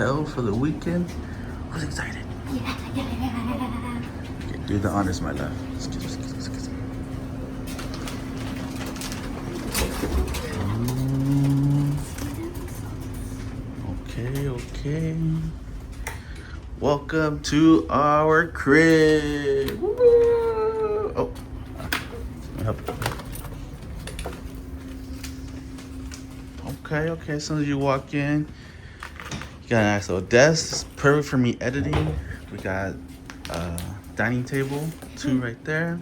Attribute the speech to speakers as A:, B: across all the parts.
A: Carmel for the weekend. Who's excited? Okay, do the honors, my love. Excuse me. Okay. Welcome to our crib. Woo! Oh, let me help you. Okay. As soon as you walk in, you got a nice little desk. It's perfect for me editing. We got a dining table, 2 right there.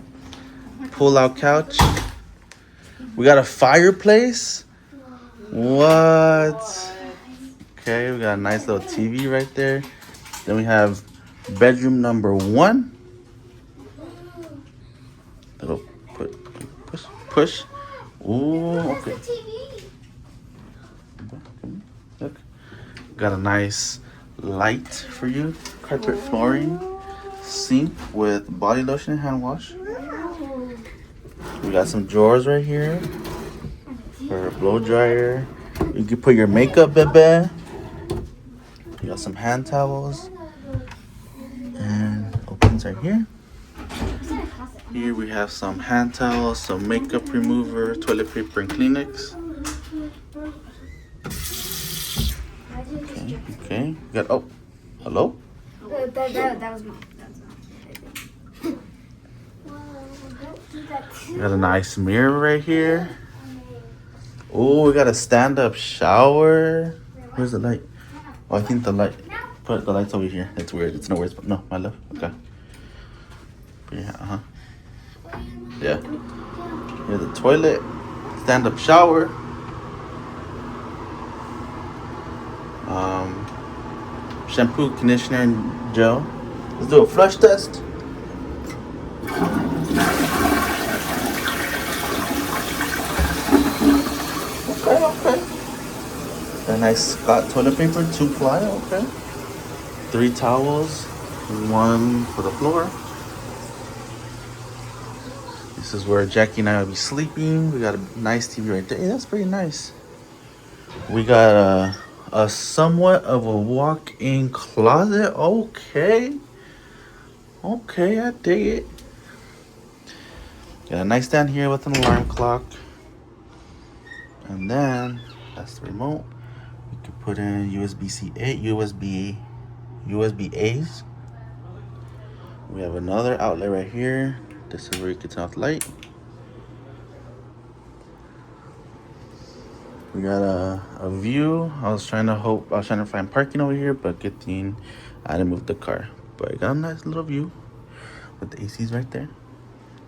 A: Pull-out couch. We got a fireplace. What? Okay, we got a nice little TV right there. Then we have bedroom number 1. Little push. Ooh, okay. Look, got a nice light for you. Carpet flooring, sink with body lotion and hand wash. We got some drawers right here for a blow dryer. You can put your makeup, baby. You got some hand towels and opens right here. Here we have some hand towels, some makeup remover, toilet paper, and Kleenex. Okay. We got hello.
B: That was mine.
A: We got a nice mirror right here. Oh, we got a stand-up shower. Where's the light? Oh, I think the light. Put the lights over here. That's weird. It's nowhere. No, my love. Okay. Yeah. Yeah. Here's the toilet. Stand-up shower. Shampoo, conditioner, and gel. Let's do a flush test. Okay. A nice Scott toilet paper, 2 ply, okay. 3 towels, 1 for the floor. This is where Jackie and I will be sleeping. We got a nice TV right there. Hey, that's pretty nice. We got a somewhat of a walk-in closet. Okay, I dig it. Got a nightstand here with an alarm clock. And then, that's the remote. You can put in USB-C, USB-A's. We have another outlet right here. This is where you can turn off the light. We got a view. I was trying to find parking over here, but good thing I didn't move the car. But I got a nice little view with the ACs right there.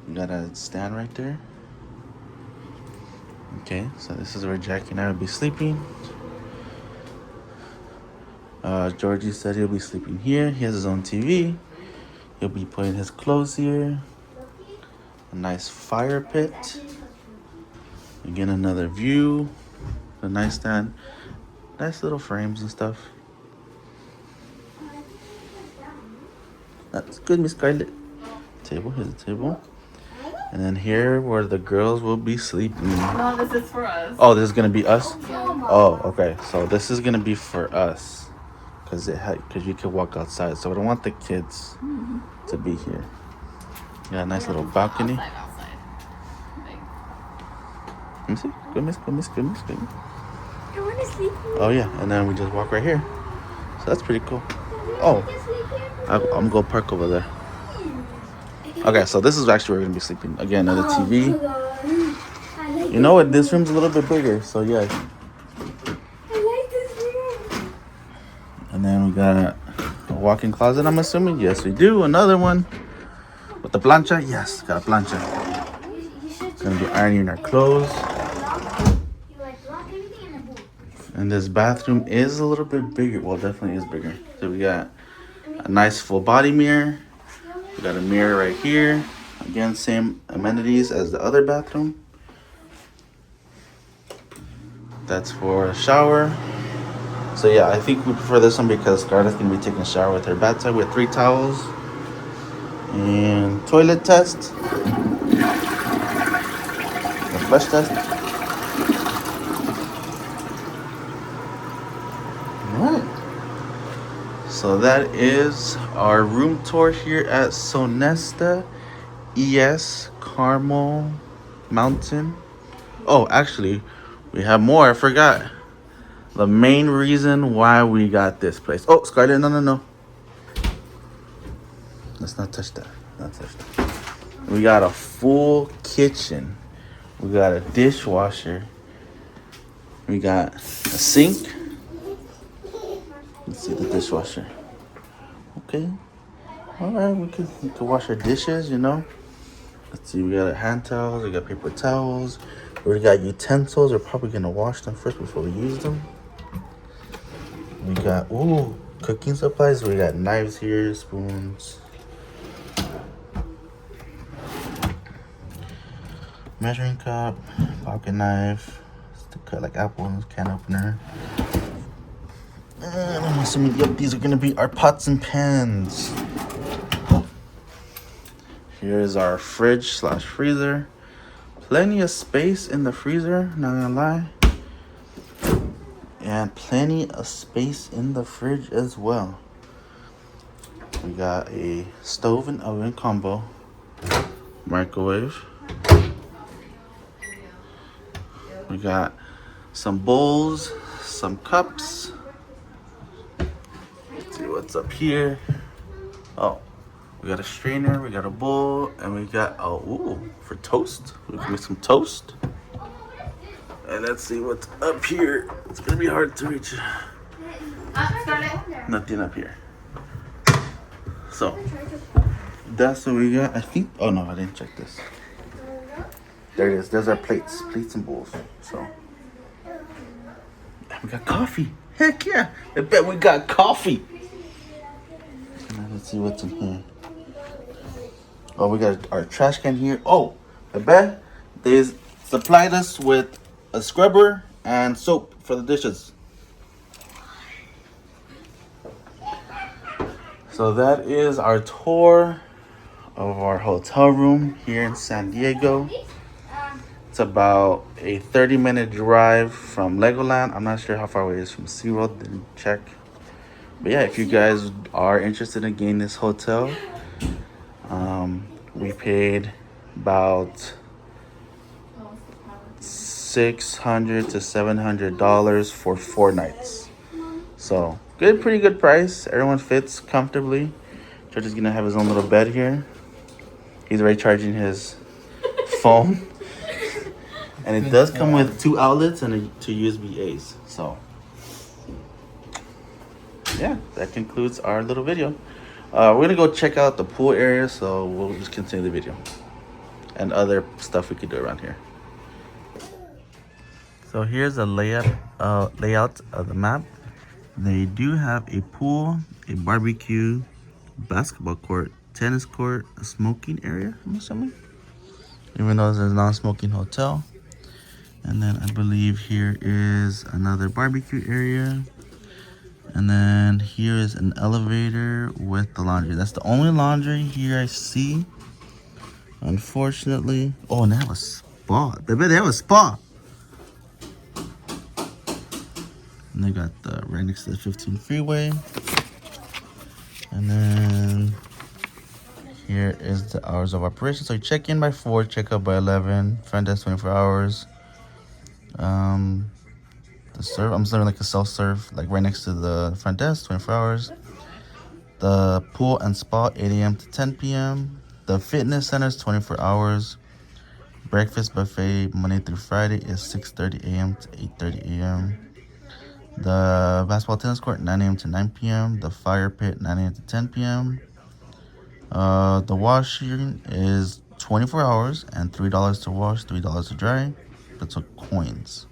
A: We got a stand right there. Okay, so this is where Jackie and I will be sleeping. Georgie said he'll be sleeping here. He has his own TV. He'll be putting his clothes here. A nice fire pit. Again, another view. A nightstand. Nice little frames and stuff. That's good, Miss Scarlett. Table, here's the table. And then here where the girls will be sleeping.
C: No, this is for us.
A: Oh, this is gonna be us? Oh, okay. So this is gonna be for us. Cause you can walk outside. So we don't want the kids to be here. Got a nice little balcony.
C: Outside.
A: Let me see. Good miss.
B: I want to sleep here.
A: Oh yeah, and then we just walk right here. So that's pretty cool. Oh, I'm gonna park over there. Okay, so this is actually where we're gonna be sleeping. Again, another TV. You know what? This room's a little bit bigger, so yeah.
B: I like this room.
A: And then we got a walk-in closet, I'm assuming. Yes, we do. Another one with the plancha. Yes, got a plancha. Gonna be ironing our clothes. And this bathroom is a little bit bigger. Well, definitely is bigger. So we got a nice full body mirror. We got a mirror right here. Again, same amenities as the other bathroom. That's for a shower. So yeah, I think we prefer this one because Scarlett's gonna be taking a shower with her bathtub. We have 3 towels. And toilet test. The flush test. Alright. So that is our room tour here at Sonesta ES Carmel Mountain. Oh, actually, we have more. I forgot. The main reason why we got this place. Oh, Scarlett, no. Let's not touch that. Not touch that. We got a full kitchen. We got a dishwasher. We got a sink. Let's see the dishwasher. Okay. All right, we can wash our dishes, you know. Let's see, we got hand towels, we got paper towels. We got utensils. We're probably gonna wash them first before we use them. We got cooking supplies. We got knives here, spoons, measuring cup, pocket knife to cut like apples, can opener. And I'm assuming, yep, these are gonna be our pots and pans. Here's our fridge slash freezer. Plenty of space in the freezer, not gonna lie. And plenty of space in the fridge as well. We got a stove and oven combo. Microwave. We got some bowls, some cups. Let's see what's up here. Oh, we got a strainer, we got a bowl, and we got for toast. We can make some toast. And let's see what's up here. It's gonna be hard to reach. Nothing up here. So that's what we got. I think. Oh no, I didn't check this. There it is. There's our plates and bowls. So and we got coffee. Heck yeah! I bet we got coffee. Now let's see what's in here. Oh, we got our trash can here. Oh, I bet they supplied us with a scrubber and soap for the dishes. So that is our tour of our hotel room here in San Diego. It's about a 30-minute drive from Legoland. I'm not sure how far away it is from SeaWorld, didn't check. But yeah, if you guys are interested in getting this hotel, we paid about $600 to $700 for 4 nights. So pretty good price. Everyone fits comfortably. George is gonna have his own little bed here. He's already charging his phone. And it does come with 2 outlets and 2 USB A's. So yeah, that concludes our little video. We're gonna go check out the pool area, so we'll just continue the video and other stuff we could do around here. So here's a layout of the map. They do have a pool, a barbecue, basketball court, tennis court, a smoking area, I'm assuming, even though there's a non-smoking hotel. And then I believe here is another barbecue area. And then here is an elevator with the laundry. That's the only laundry here I see, unfortunately. Oh, and they have a spa. They have a spa. And they got the right next to the 15 freeway. And then here is the hours of operation. So you check in by 4, check out by 11. Front desk 24 hours. I'm serving like a self-serve, like right next to the front desk, 24 hours. The pool and spa, 8 a.m. to 10 p.m. The fitness center is 24 hours. Breakfast buffet, Monday through Friday, is 6:30 a.m. to 8:30 a.m. The basketball tennis court, 9 a.m. to 9 p.m. The fire pit, 9 a.m. to 10 p.m. The washing is 24 hours and $3 to wash, $3 to dry. That's what coins.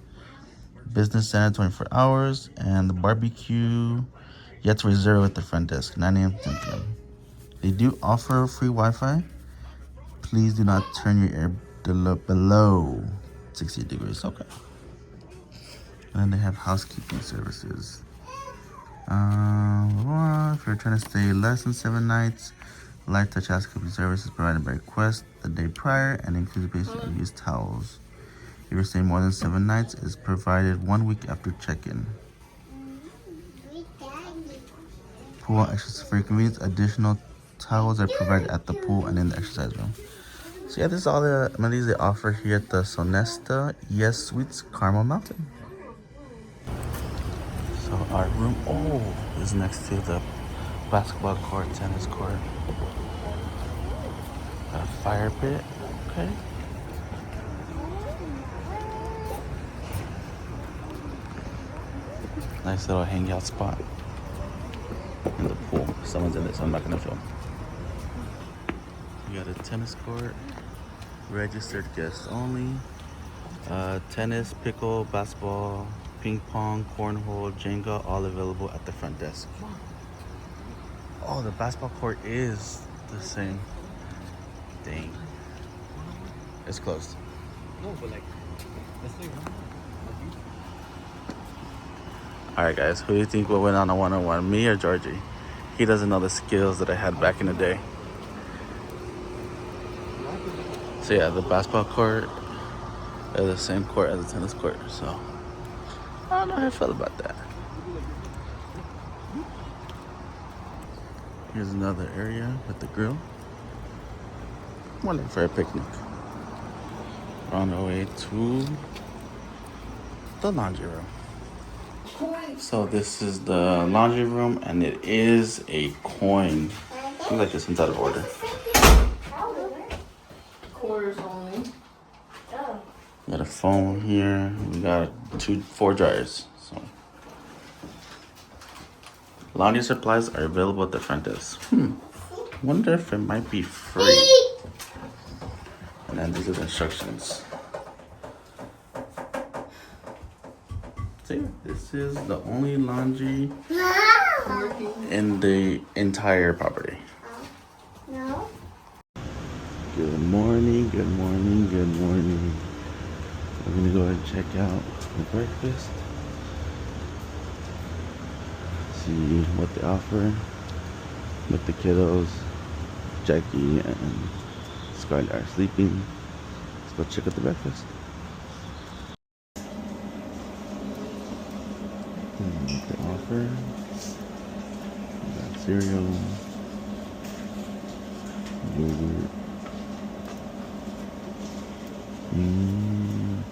A: Business center, 24 hours. And the barbecue, you have to reserve at the front desk, 9 a.m. to 10 p.m. They do offer free Wi-Fi. Please do not turn your air below 60 degrees. Okay. And then they have housekeeping services. If you're trying to stay less than 7 nights, light touch housekeeping services provided by request the day prior and includes basic used towels. If you're staying more than 7 nights, is provided 1 week after check-in. pool and exercise. For your convenience, additional towels are provided at the pool and in the exercise room. So yeah, this is all the amenities they offer here at the Sonesta ES Suites Carmel Mountain. So our room, is next to the basketball court, tennis court. Got a fire pit, okay. Nice little hangout spot in the pool. Someone's in it, so I'm not gonna film. You got a tennis court, registered guests only. Tennis, pickle, basketball, ping pong, cornhole, Jenga, all available at the front desk. Oh, the basketball court is the same. Dang. It's closed.
C: No, but like, let's say
A: Alright guys, who do you think will win on a one-on-one? Me or Georgie? He doesn't know the skills that I had back in the day. So yeah, the basketball court is the same court as the tennis court, so I don't know how I feel about that. Here's another area with the grill. Wonderful for a picnic. We're on our way to the laundry room. So this is the laundry room, and it is a coin. Seems like it's inside of order.
D: Quarters only.
A: We got a phone here. We got 4 dryers. So laundry supplies are available at the front desk. Wonder if it might be free. And then these are the instructions. So yeah, this is the only laundry in the entire property.
B: No.
A: Good morning, good morning, good morning. We're gonna go ahead and check out the breakfast. See what they offer with the kiddos. Jackie and Skylar are sleeping. Let's go check out the breakfast. What they offer. We got cereal, yogurt,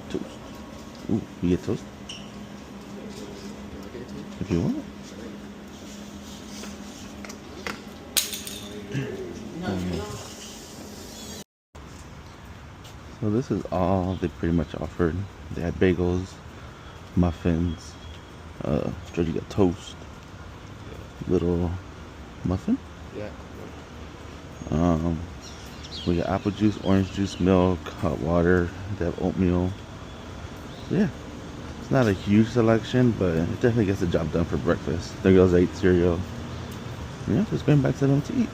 A: toast. Ooh, you get toast? If you want. So this is all they pretty much offered. They had bagels, muffins, Georgie got toast, little muffin.
C: Yeah.
A: We got apple juice, orange juice, milk, hot water. They have oatmeal. So yeah, it's not a huge selection, but it definitely gets the job done for breakfast. The girls ate cereal. Yeah, just going back to them to eat.